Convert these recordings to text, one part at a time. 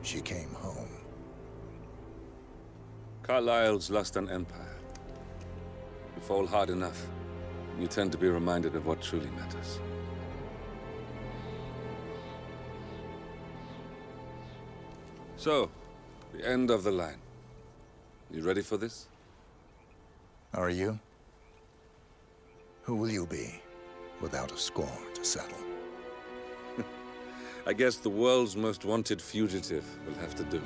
she came home. Carlisle's lost an empire. You fall hard enough, you tend to be reminded of what truly matters. So, the end of the line. You ready for this? Are you? Who will you be, without a score to settle? I guess the world's most wanted fugitive will have to do.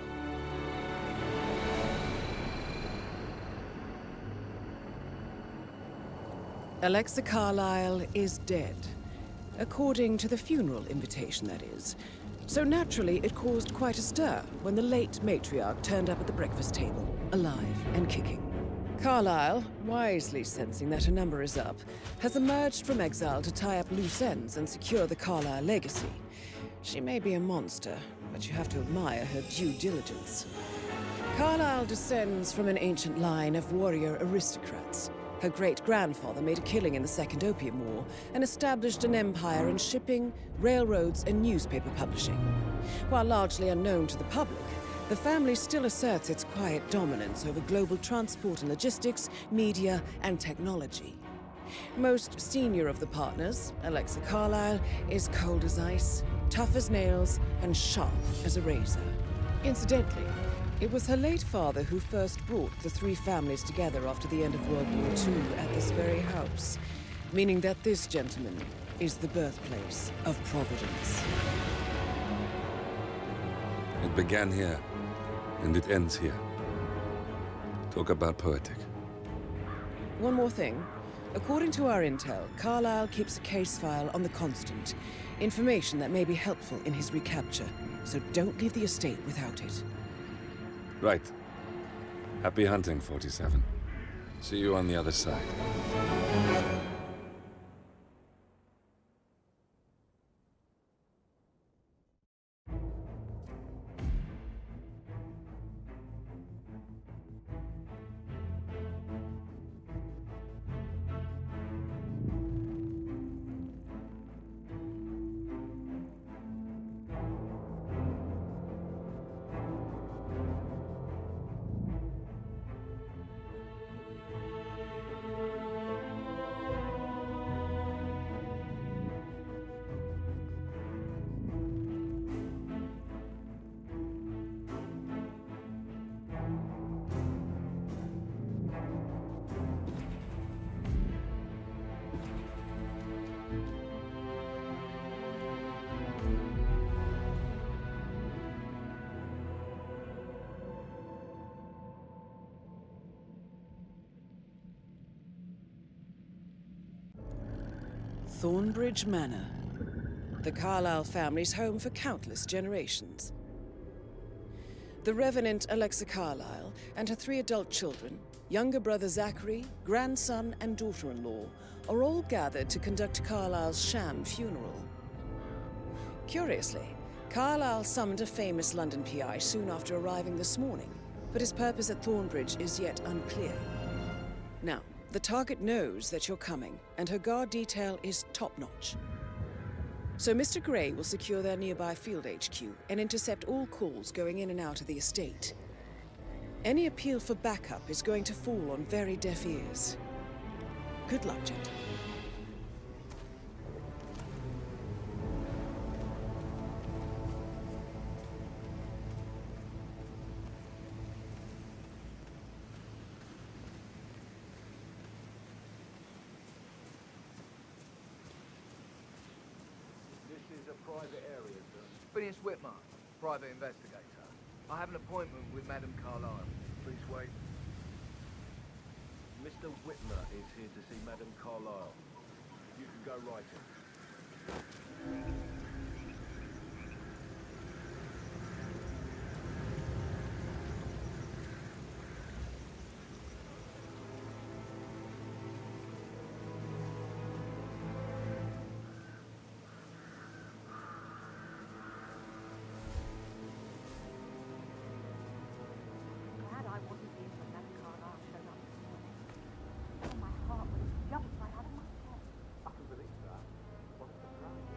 Alexa Carlisle is dead. According to the funeral invitation, that is. So naturally, it caused quite a stir when the late matriarch turned up at the breakfast table, alive and kicking. Carlisle, wisely sensing that her number is up, has emerged from exile to tie up loose ends and secure the Carlisle legacy. She may be a monster, but you have to admire her due diligence. Carlisle descends from an ancient line of warrior aristocrats. Her great-grandfather made a killing in the Second Opium War and established an empire in shipping, railroads, and newspaper publishing. While largely unknown to the public, the family still asserts its quiet dominance over global transport and logistics, media, and technology. Most senior of the partners, Alexa Carlisle, is cold as ice, tough as nails, and sharp as a razor. Incidentally, it was her late father who first brought the three families together after the end of World War II at this very house, meaning that this gentleman is the birthplace of Providence. It began here, and it ends here. Talk about poetic. One more thing. According to our intel, Carlisle keeps a case file on the Constant. Information that may be helpful in his recapture, so don't leave the estate without it. Right. Happy hunting, 47. See you on the other side. Thornbridge Manor, the Carlisle family's home for countless generations. The Revenant Alexa Carlisle and her 3 adult children, younger brother Zachary, grandson, and daughter-in-law, are all gathered to conduct Carlisle's sham funeral. Curiously, Carlisle summoned a famous London PI soon after arriving this morning, but his purpose at Thornbridge is yet unclear. Now, the target knows that you're coming, and her guard detail is top-notch. So Mr. Gray will secure their nearby field HQ and intercept all calls going in and out of the estate. Any appeal for backup is going to fall on very deaf ears. Good luck, gentlemen. Private area, sir. Phineas HITMAN, private investigator. I have an appointment with Madame Carlisle. Please wait. Mr. Whitmer is here to see Madame Carlisle. You can go right in. I wasn't here when Madame Carlisle showed up this morning. Oh, my heart would have jumped right out of my head. I can believe that. What a surprise.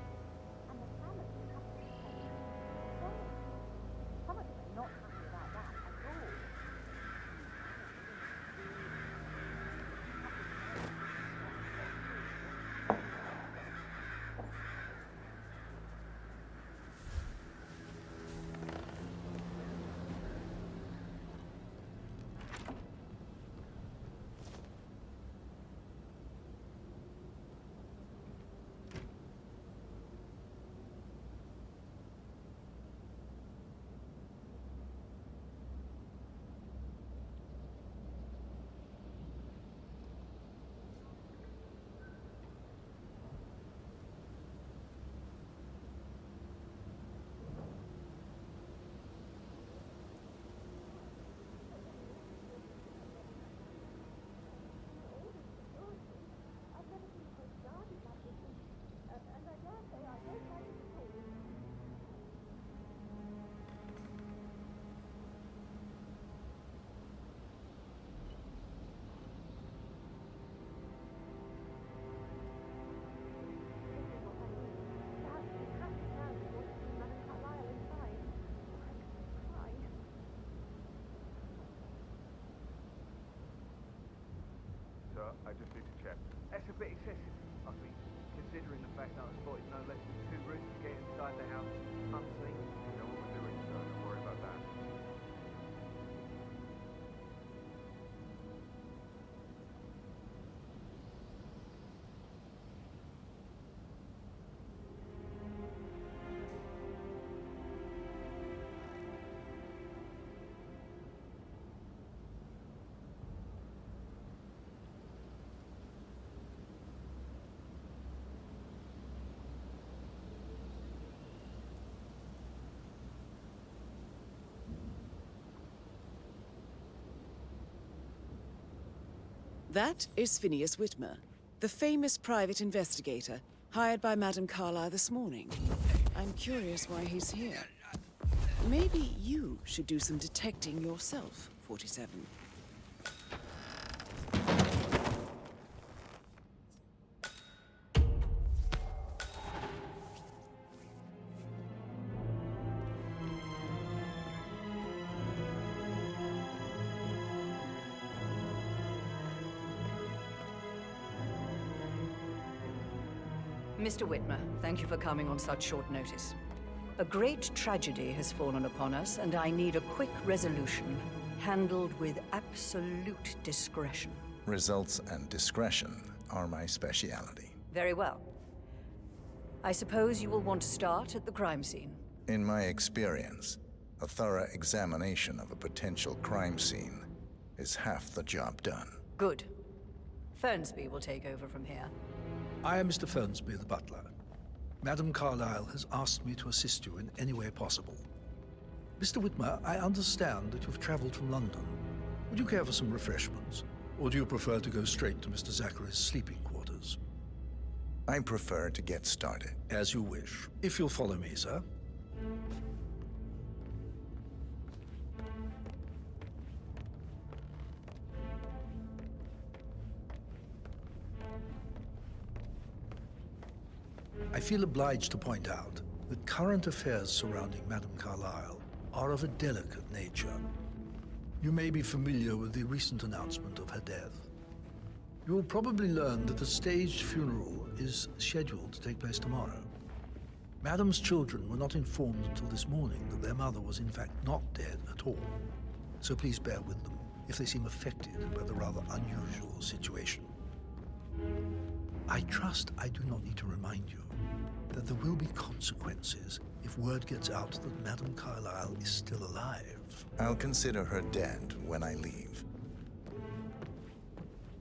I just need to check. That's a bit excessive, I think, considering the fact that I spotted no less than 2 routes to get inside the house unseen. You know what we're doing, sir. Don't worry about that. That is Phineas Whitmer, the famous private investigator hired by Madame Carlisle this morning. I'm curious why he's here. Maybe you should do some detecting yourself, 47. Mr. Whitmer, thank you for coming on such short notice. A great tragedy has fallen upon us, and I need a quick resolution, handled with absolute discretion. Results and discretion are my speciality. Very well. I suppose you will want to start at the crime scene. In my experience, a thorough examination of a potential crime scene is half the job done. Good. Fernsby will take over from here. I am Mr. Fernsby, the butler. Madame Carlisle has asked me to assist you in any way possible. Mr. Whitmer, I understand that you've traveled from London. Would you care for some refreshments? Or do you prefer to go straight to Mr. Zachary's sleeping quarters? I prefer to get started. As you wish. If you'll follow me, sir. I feel obliged to point out that current affairs surrounding Madame Carlisle are of a delicate nature. You may be familiar with the recent announcement of her death. You will probably learn that a staged funeral is scheduled to take place tomorrow. Madame's children were not informed until this morning that their mother was in fact not dead at all. So please bear with them if they seem affected by the rather unusual situation. I trust I do not need to remind you that there will be consequences if word gets out that Madame Carlisle is still alive. I'll consider her dead when I leave.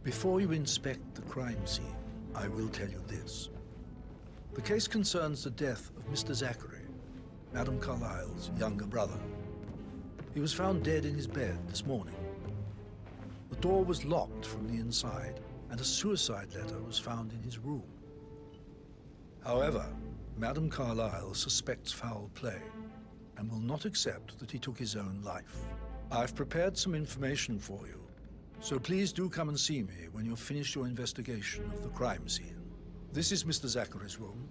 Before you inspect the crime scene, I will tell you this. The case concerns the death of Mr. Zachary, Madame Carlisle's younger brother. He was found dead in his bed this morning. The door was locked from the inside, and a suicide letter was found in his room. However, Madame Carlisle suspects foul play and will not accept that he took his own life. I've prepared some information for you, so please do come and see me when you've finished your investigation of the crime scene. This is Mr. Zachary's room,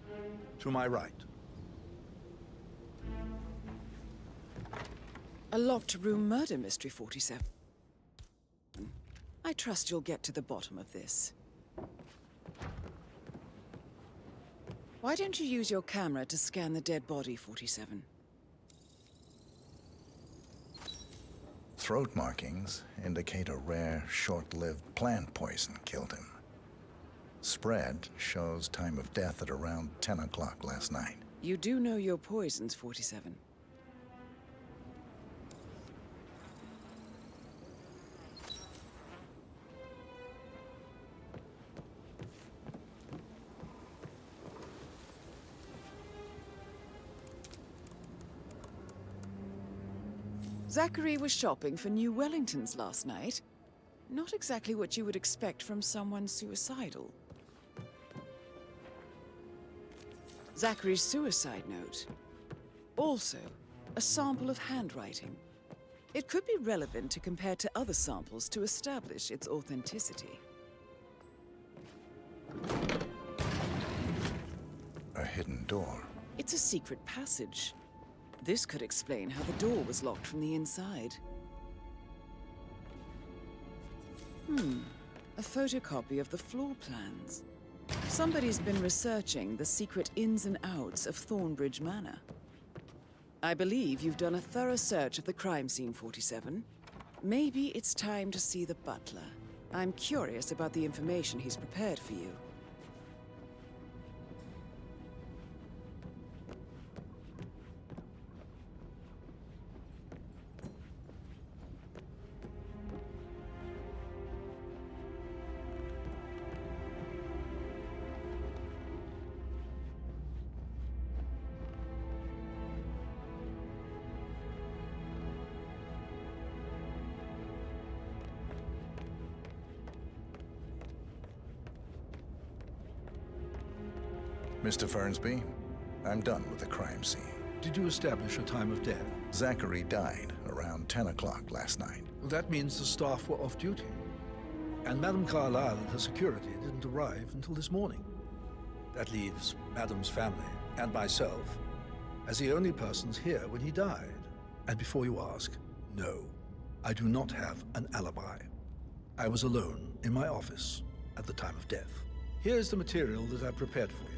to my right. A locked room murder mystery, 47. I trust you'll get to the bottom of this. Why don't you use your camera to scan the dead body, 47? Throat markings indicate a rare, short-lived plant poison killed him. Spread shows time of death at around 10 o'clock last night. You do know your poisons, 47. Zachary was shopping for new Wellingtons last night. Not exactly what you would expect from someone suicidal. Zachary's suicide note. Also, a sample of handwriting. It could be relevant to compare to other samples to establish its authenticity. A hidden door. It's a secret passage. This could explain how the door was locked from the inside. A photocopy of the floor plans. Somebody's been researching the secret ins and outs of Thornbridge Manor. I believe you've done a thorough search of the crime scene, 47. Maybe it's time to see the butler. I'm curious about the information he's prepared for you. Mr. Fernsby, I'm done with the crime scene. Did you establish a time of death? Zachary died around 10 o'clock last night. Well, that means the staff were off duty. And Madame Carlisle and her security didn't arrive until this morning. That leaves Madame's family and myself as the only persons here when he died. And before you ask, no, I do not have an alibi. I was alone in my office at the time of death. Here's the material that I prepared for you.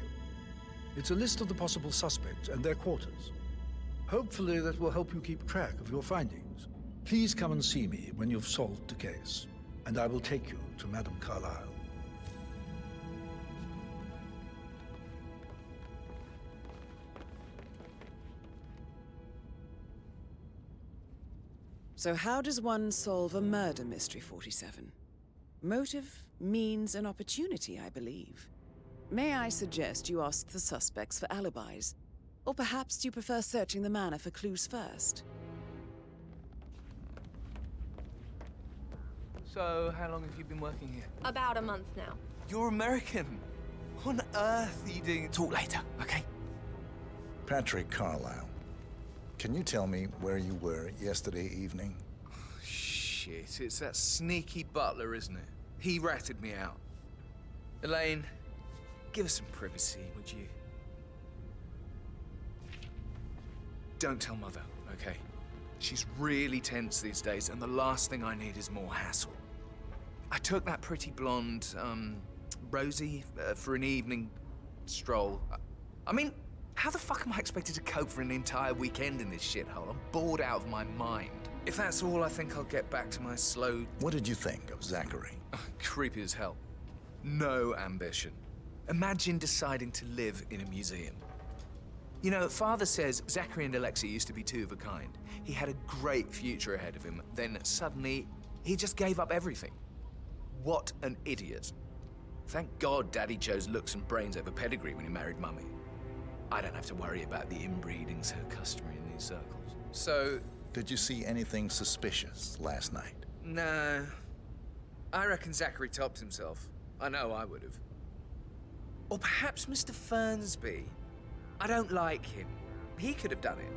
It's a list of the possible suspects and their quarters. Hopefully that will help you keep track of your findings. Please come and see me when you've solved the case, and I will take you to Madame Carlisle. So how does one solve a murder mystery, 47? Motive, means, and opportunity, I believe. May I suggest you ask the suspects for alibis? Or perhaps do you prefer searching the manor for clues first? So, how long have you been working here? About a month now. You're American. What on earth are you doing? Talk later, okay? Patrick Carlisle, can you tell me where you were yesterday evening? Shit, it's that sneaky butler, isn't it? He ratted me out. Elaine, give us some privacy, would you? Don't tell Mother, okay? She's really tense these days, and the last thing I need is more hassle. I took that pretty blonde, Rosie, for an evening stroll. I mean, how the fuck am I expected to cope for an entire weekend in this shithole? I'm bored out of my mind. If that's all, I think I'll get back to my slow... What did you think of Zachary? Creepy as hell. No ambition. Imagine deciding to live in a museum. You know, Father says Zachary and Alexa used to be two of a kind. He had a great future ahead of him, then suddenly, he just gave up everything. What an idiot. Thank God Daddy chose looks and brains over pedigree when he married Mummy. I don't have to worry about the inbreeding so customary in these circles. So... Did you see anything suspicious last night? No. I reckon Zachary topped himself. I know I would have. Or perhaps Mr. Fernsby. I don't like him. He could have done it.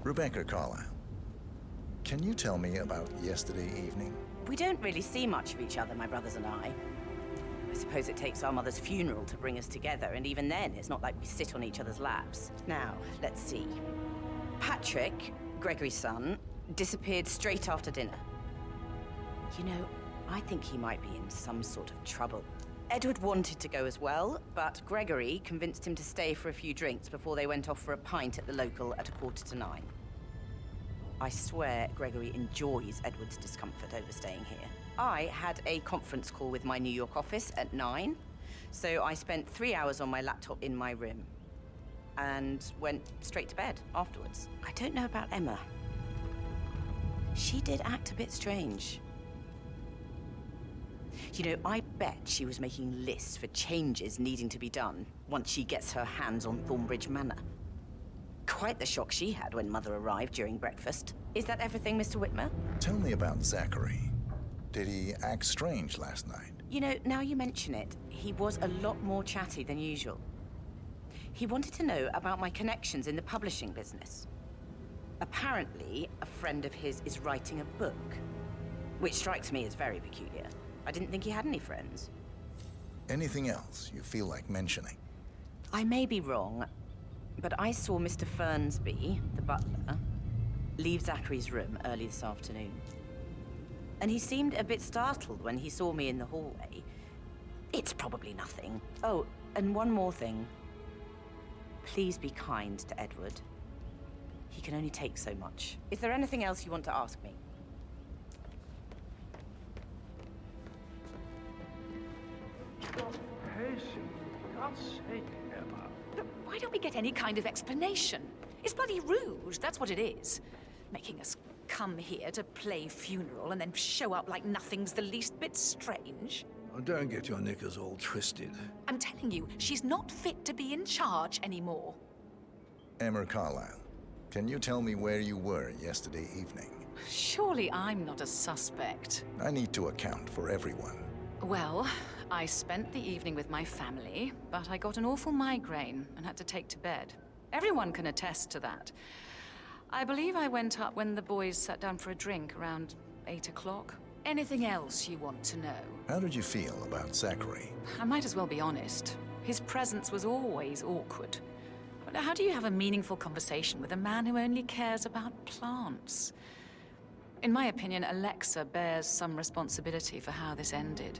Rebecca Carlisle, can you tell me about yesterday evening? We don't really see much of each other, my brothers and I. I suppose it takes our mother's funeral to bring us together, and even then, it's not like we sit on each other's laps. Now, let's see. Patrick, Gregory's son, disappeared straight after dinner. You know, I think he might be in some sort of trouble. Edward wanted to go as well, but Gregory convinced him to stay for a few drinks before they went off for a pint at the local at 9:15. I swear Gregory enjoys Edward's discomfort over staying here. I had a conference call with my New York office at 9, so I spent 3 hours on my laptop in my room and went straight to bed afterwards. I don't know about Emma. She did act a bit strange. You know, I bet she was making lists for changes needing to be done once she gets her hands on Thornbridge Manor. Quite the shock she had when Mother arrived during breakfast. Is that everything, Mr. Whitmer? Tell me about Zachary. Did he act strange last night? You know, now you mention it, he was a lot more chatty than usual. He wanted to know about my connections in the publishing business. Apparently, a friend of his is writing a book, which strikes me as very peculiar. I didn't think he had any friends. Anything else you feel like mentioning? I may be wrong, but I saw Mr. Fernsby, the butler, leave Zachary's room early this afternoon. And he seemed a bit startled when he saw me in the hallway. It's probably nothing. Oh, and one more thing. Please be kind to Edward. He can only take so much. Is there anything else you want to ask me? God's sake, Emma. But why don't we get any kind of explanation? It's bloody rude, that's what it is. Making us come here to play funeral and then show up like nothing's the least bit strange. Oh, don't get your knickers all twisted. I'm telling you, she's not fit to be in charge anymore. Emma Carlisle, can you tell me where you were yesterday evening? Surely I'm not a suspect. I need to account for everyone. Well, I spent the evening with my family, but I got an awful migraine and had to take to bed. Everyone can attest to that. I believe I went up when the boys sat down for a drink around 8 o'clock. Anything else you want to know? How did you feel about Zachary? I might as well be honest. His presence was always awkward. But how do you have a meaningful conversation with a man who only cares about plants? In my opinion, Alexa bears some responsibility for how this ended.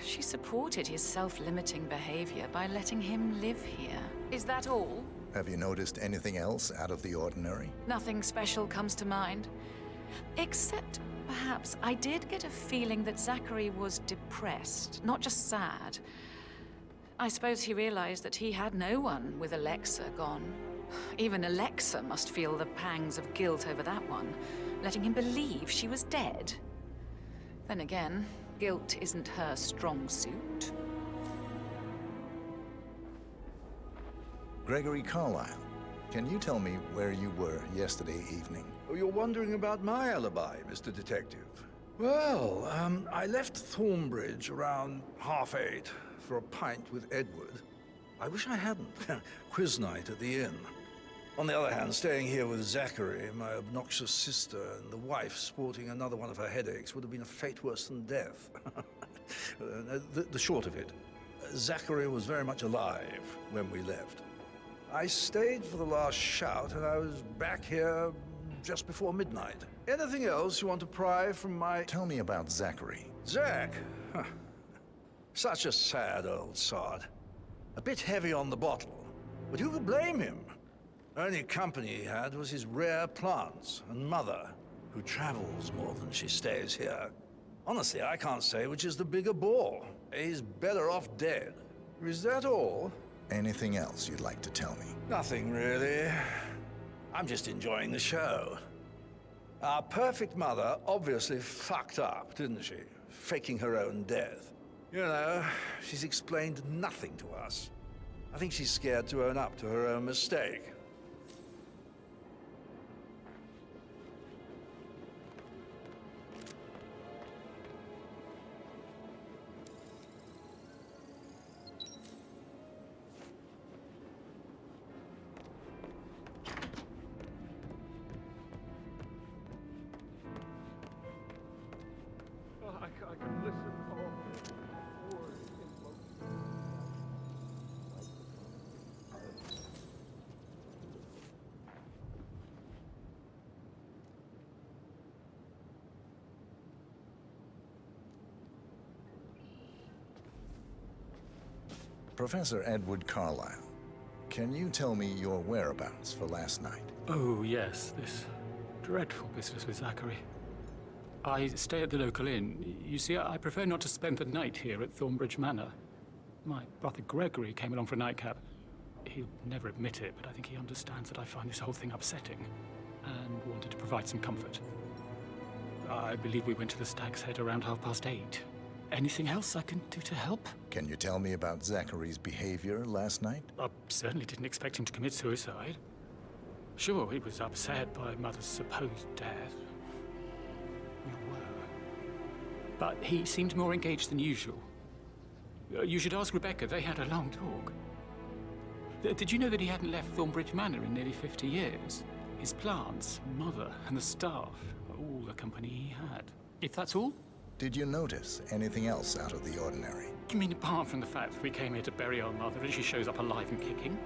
She supported his self-limiting behavior by letting him live here. Is that all? Have you noticed anything else out of the ordinary? Nothing special comes to mind. Except, perhaps, I did get a feeling that Zachary was depressed, not just sad. I suppose he realized that he had no one with Alexa gone. Even Alexa must feel the pangs of guilt over that one, letting him believe she was dead. Then again, guilt isn't her strong suit. Gregory Carlisle, can you tell me where you were yesterday evening? Oh, you're wondering about my alibi, Mr. Detective. Well, I left Thornbridge around 8:30 for a pint with Edward. I wish I hadn't. Quiz night at the inn. On the other hand, staying here with Zachary, my obnoxious sister, and the wife sporting another one of her headaches would have been a fate worse than death. The short of it, Zachary was very much alive when we left. I stayed for the last shout, and I was back here just before midnight. Anything else you want to pry from my... Tell me about Zachary. Zach? Huh. Such a sad old sod. A bit heavy on the bottle, but who could blame him? Only company he had was his rare plants and mother, who travels more than she stays here. Honestly, I can't say which is the bigger bore. He's better off dead. Is that all? Anything else you'd like to tell me? Nothing, really. I'm just enjoying the show. Our perfect mother obviously fucked up, didn't she? Faking her own death. You know, she's explained nothing to us. I think she's scared to own up to her own mistake. I can listen all word in both. Professor Edward Carlisle, can you tell me your whereabouts for last night? Oh, yes, this dreadful business with Zachary. I stay at the local inn. You see, I prefer not to spend the night here at Thornbridge Manor. My brother Gregory came along for a nightcap. He'll never admit it, but I think he understands that I find this whole thing upsetting and wanted to provide some comfort. I believe we went to the Stag's Head around 8:30. Anything else I can do to help? Can you tell me about Zachary's behavior last night? I certainly didn't expect him to commit suicide. Sure, he was upset by Mother's supposed death. We were. but he seemed more engaged than usual. You should ask Rebecca. They had a long talk. Did you know that he hadn't left Thornbridge Manor in nearly 50 years? His plants, mother, and the staff are all the company he had. If that's all? Did you notice anything else out of the ordinary? You mean apart from the fact that we came here to bury our mother and she shows up alive and kicking?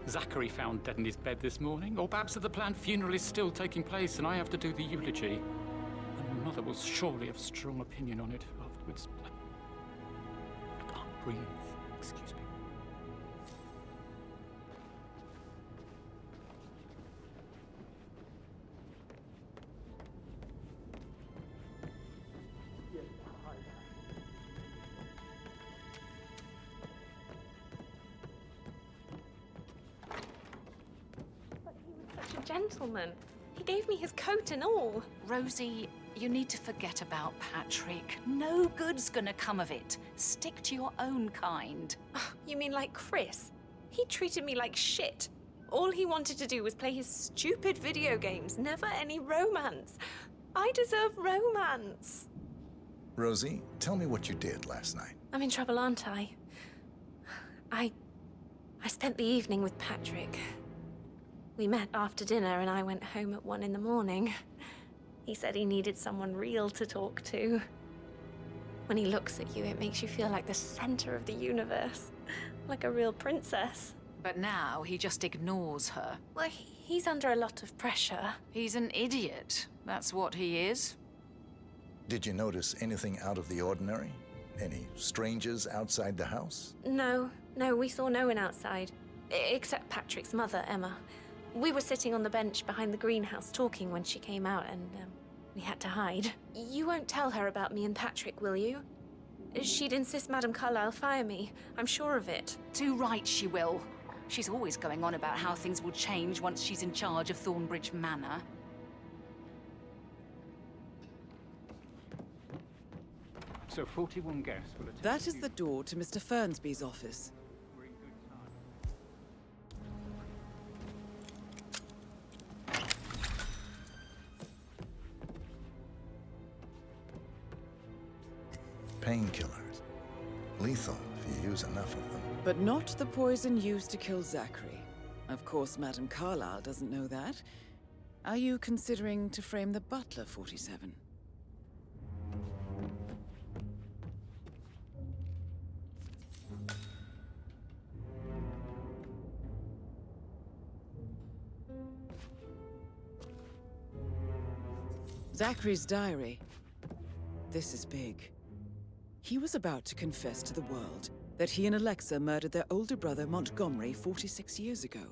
Zachary found dead in his bed this morning? Or perhaps that the planned funeral is still taking place and I have to do the eulogy? And mother will surely have strong opinion on it afterwards. I can't breathe. Excuse me. Gentleman. He gave me his coat and all. Rosie, you need to forget about Patrick. No good's gonna come of it. Stick to your own kind. You mean like Chris? He treated me like shit. All he wanted to do was play his stupid video games, never any romance. I deserve romance. Rosie, tell me what you did last night. I'm in trouble, aren't I? I spent the evening with Patrick. We met after dinner and I went home at 1 in the morning. He said he needed someone real to talk to. When he looks at you, it makes you feel like the center of the universe. Like a real princess. But now he just ignores her. Well, he's under a lot of pressure. He's an idiot. That's what he is. Did you notice anything out of the ordinary? Any strangers outside the house? No, we saw no one outside. Except Patrick's mother, Emma. We were sitting on the bench behind the greenhouse talking when she came out and we had to hide. You won't tell her about me and Patrick, will you? She'd insist Madame Carlisle fire me. I'm sure of it. Too right she will. She's always going on about how things will change once she's in charge of Thornbridge Manor. So 41 guests will attend. That is the door to Mr. Fernsby's office. Painkillers. Lethal if you use enough of them. But not the poison used to kill Zachary. Of course, Madame Carlisle doesn't know that. Are you considering to frame the butler, 47? Zachary's diary. This is big. He was about to confess to the world that he and Alexa murdered their older brother Montgomery 46 years ago.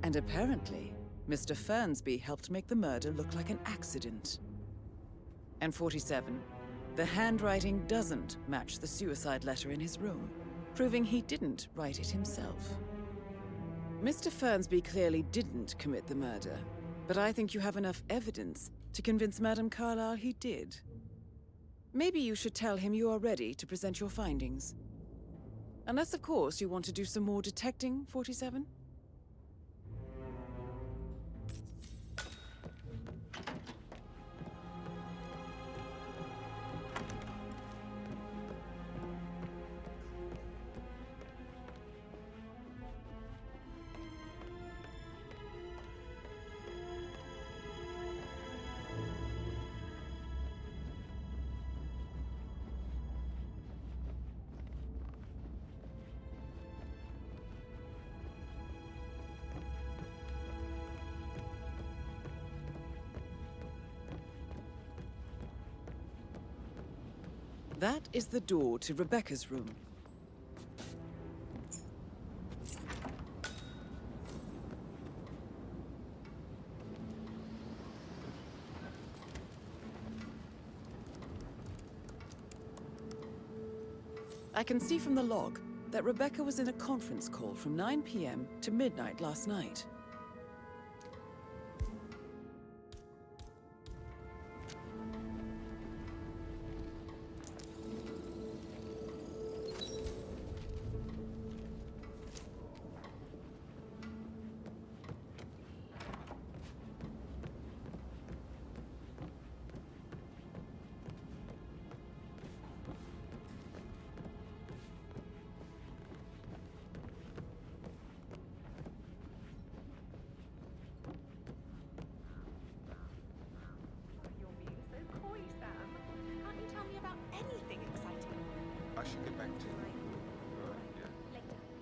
And apparently, Mr. Fernsby helped make the murder look like an accident. And 47, the handwriting doesn't match the suicide letter in his room, proving he didn't write it himself. Mr. Fernsby clearly didn't commit the murder, but I think you have enough evidence to convince Madame Carlisle he did. Maybe you should tell him you are ready to present your findings. Unless, of course, you want to do some more detecting, 47? That is the door to Rebecca's room. I can see from the log that Rebecca was in a conference call from 9 p.m. to midnight last night.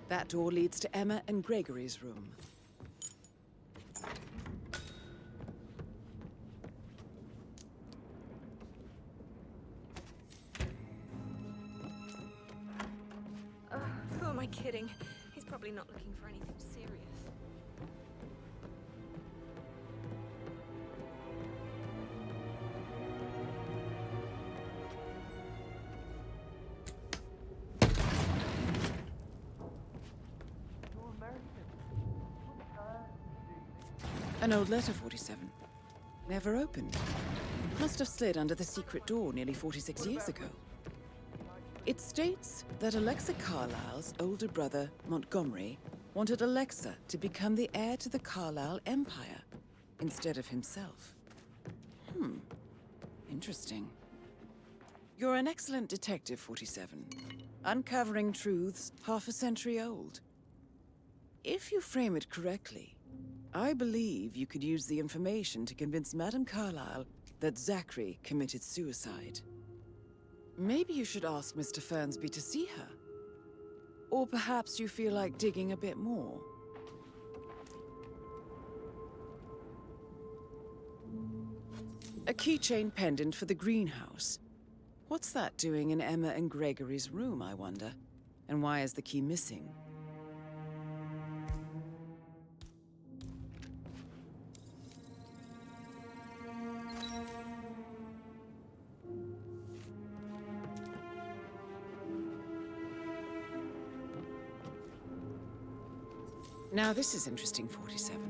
That door leads to Emma and Gregory's room. Who am I kidding? He's probably not looking for anything serious. An old letter, 47. Never opened. Must have slid under the secret door nearly 46 years ago. It states that Alexa Carlisle's older brother, Montgomery, wanted Alexa to become the heir to the Carlisle Empire instead of himself. Interesting. You're an excellent detective, 47. Uncovering truths half a century old. If you frame it correctly, I believe you could use the information to convince Madame Carlisle that Zachary committed suicide. Maybe you should ask Mr. Fernsby to see her. Or perhaps you feel like digging a bit more. A keychain pendant for the greenhouse. What's that doing in Emma and Gregory's room, I wonder? And why is the key missing? Now this is interesting, 47.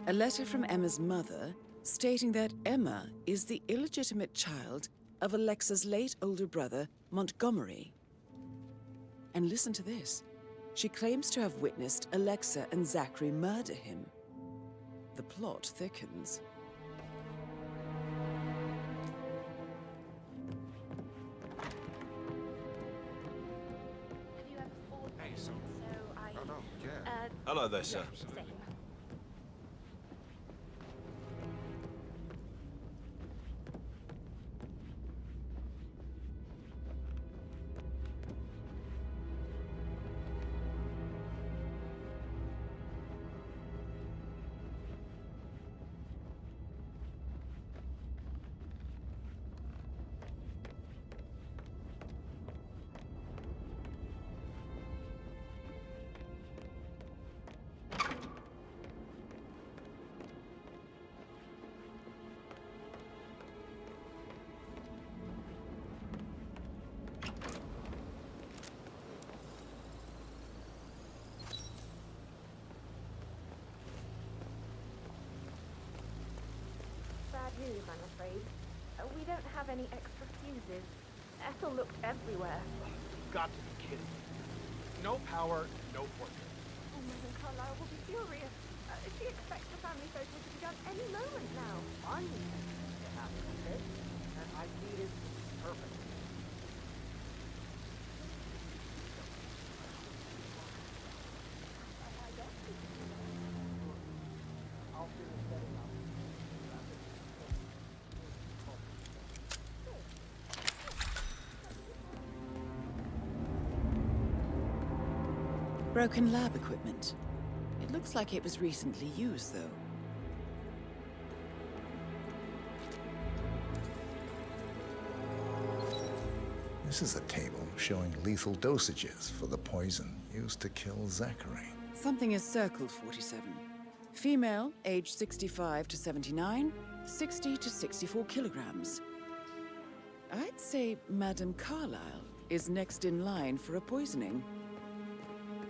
A letter from Emma's mother stating that Emma is the illegitimate child of Alexa's late older brother, Montgomery. And listen to this. She claims to have witnessed Alexa and Zachary murder him. The plot thickens. Have you ever fought? Hey, so I... Oh, no, yeah. Hello there, sir. Same. Bad news, I'm afraid. We don't have any extra fuses. Ethel looked everywhere. You've got to be kidding me. No power, no portrait. Oh, Madame Carlisle will be furious. She expects the family photo to be done any moment now. I need to happen, okay? And I need it perfect. I guess we can do that. I'll finish setting up. Broken lab equipment. It looks like it was recently used, though. This is a table showing lethal dosages for the poison used to kill Zachary. Something is circled, 47. Female, age 65 to 79, 60 to 64 kilograms. I'd say Madame Carlisle is next in line for a poisoning.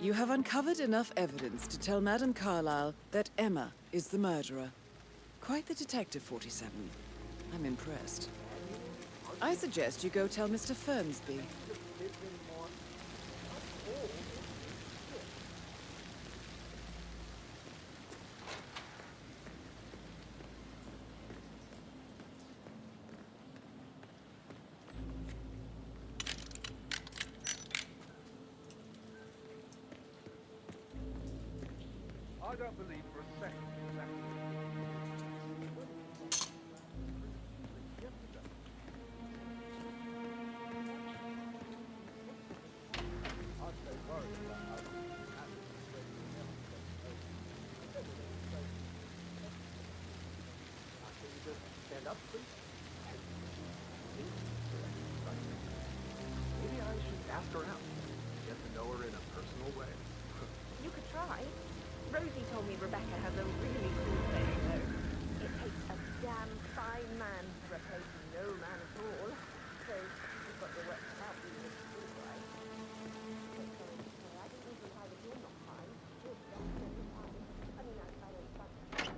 You have uncovered enough evidence to tell Madame Carlisle that Emma is the murderer. Quite the detective, 47. I'm impressed. I suggest you go tell Mr. Fernsby. I don't believe for a second that I'd say worried about us. husband? Maybe I should ask her out. Get to know her in a personal way. You could try. Rosie told me Rebecca has a really cool saying, though. It takes a damn fine man to replace no man at all. So, you've got your work cut out for you with the food, right? I didn't even imply that you're not fine. You're definitely fine. I mean, I don't expect that.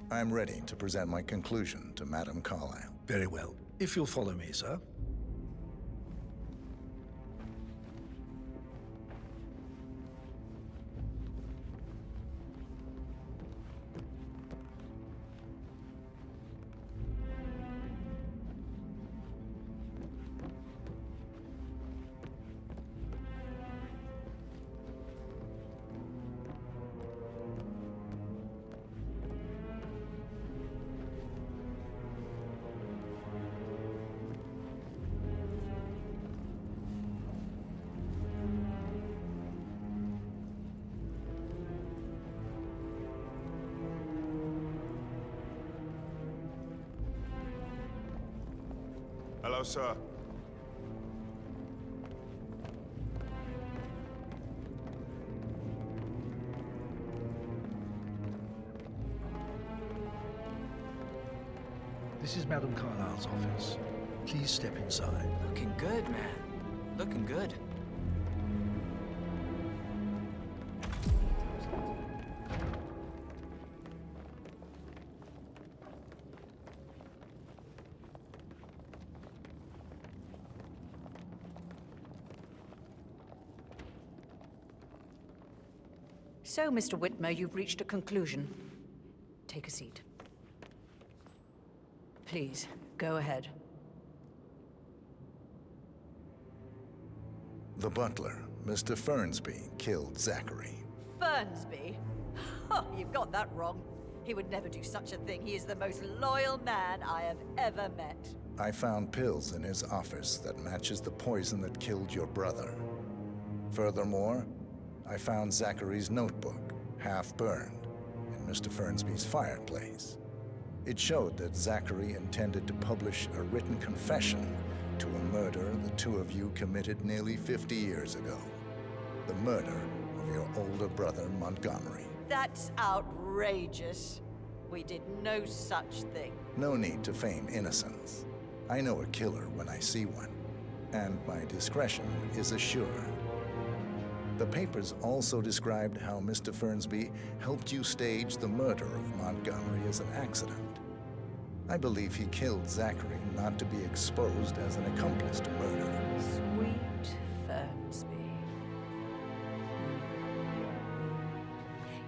I'm ready to present my conclusion to Madame Carlisle. Very well. If you'll follow me, sir. Hello, sir. This is Madame Carlisle's office. Please step inside. Looking good, man. Looking good. So, Mr. Whitmer, you've reached a conclusion. Take a seat. Please, go ahead. The butler, Mr. Fernsby, killed Zachary. Fernsby? Oh, you've got that wrong. He would never do such a thing. He is the most loyal man I have ever met. I found pills in his office that matches the poison that killed your brother. Furthermore, I found Zachary's notebook, half burned, in Mr. Fernsby's fireplace. It showed that Zachary intended to publish a written confession to a murder the two of you committed nearly 50 years ago. The murder of your older brother, Montgomery. That's outrageous. We did no such thing. No need to feign innocence. I know a killer when I see one, and my discretion is assured. The papers also described how Mr. Fernsby helped you stage the murder of Montgomery as an accident. I believe he killed Zachary not to be exposed as an accomplice to murder. Sweet Fernsby.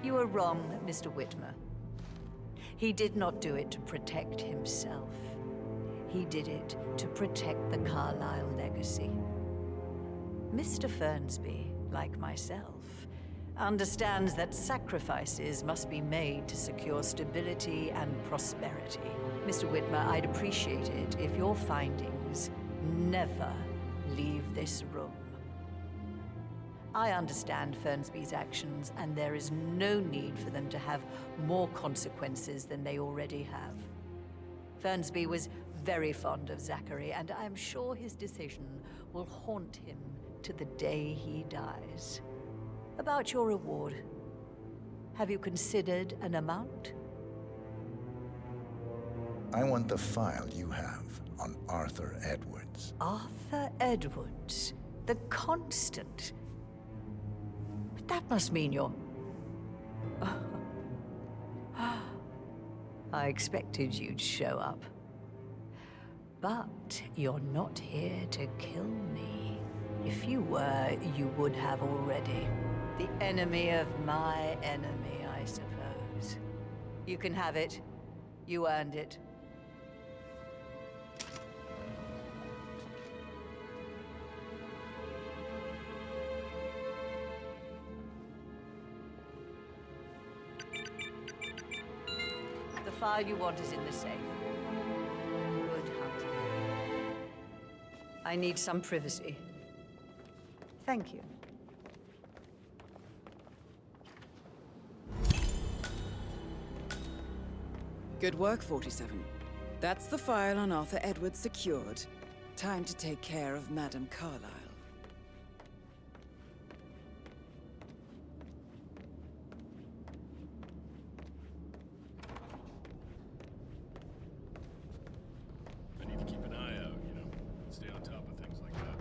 You are wrong, Mr. Whitmer. He did not do it to protect himself. He did it to protect the Carlisle legacy. Mr. Fernsby, like myself, understands that sacrifices must be made to secure stability and prosperity. Mr. Whitmer, I'd appreciate it if your findings never leave this room. I understand Fernsby's actions, and there is no need for them to have more consequences than they already have. Fernsby was very fond of Zachary, and I'm sure his decision will haunt him to the day he dies. About your reward, have you considered an amount? I want the file you have on Arthur Edwards. Arthur Edwards, the Constant. But that must mean you're... I expected you'd show up. But you're not here to kill me. If you were, you would have already. The enemy of my enemy, I suppose. You can have it. You earned it. The file you want is in the safe. Good hunting. I need some privacy. Thank you. Good work, 47. That's the file on Arthur Edwards secured. Time to take care of Madame Carlisle. I need to keep an eye out, you know, stay on top of things like that.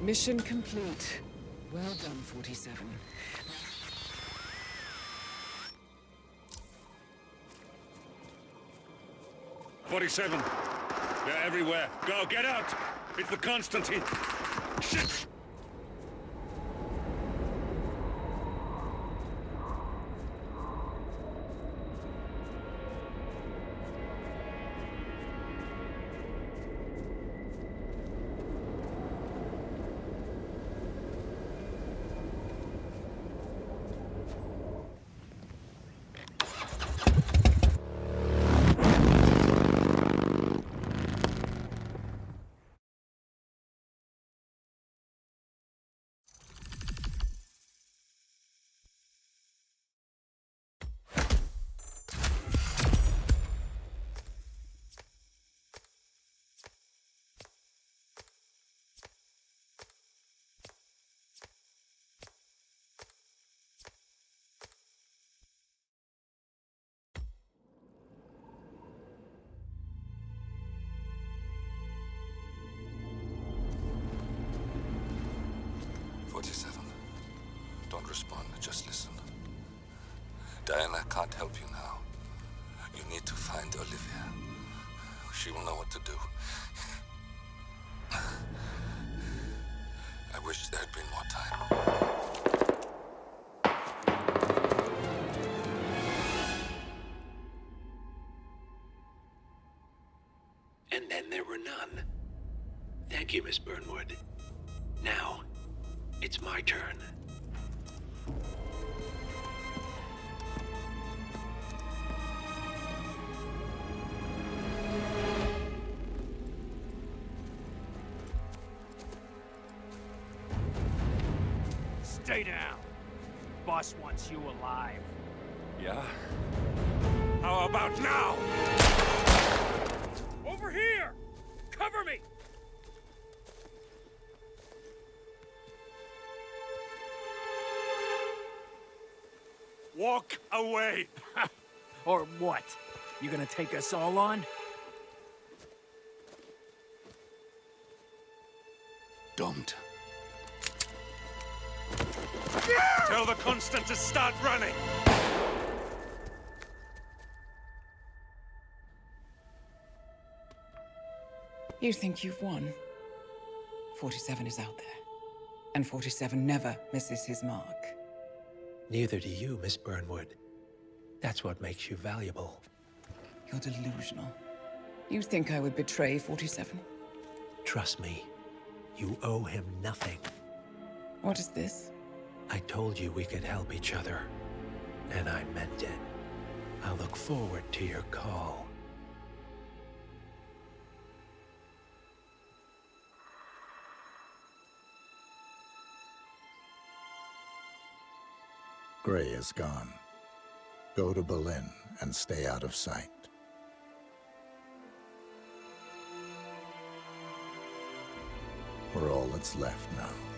Mission complete. Well done, 47. 47. They're everywhere. Go, get out! It's the Constantine. Shit! Don't respond, just listen. Diana can't help you now. You need to find Olivia. She will know what to do. I wish there had been more time. And then there were none. Thank you, Miss Burnwood. Now, it's my turn. Stay down. Boss wants you alive. Yeah? How about now? Over here! Cover me! Walk away! Or what? You gonna take us all on? Don't. Tell the Constant to start running! You think you've won? 47 is out there. And 47 never misses his mark. Neither do you, Miss Burnwood. That's what makes you valuable. You're delusional. You think I would betray 47? Trust me, you owe him nothing. What is this? I told you we could help each other, and I meant it. I look forward to your call. Gray is gone. Go to Berlin and stay out of sight. We're all that's left now.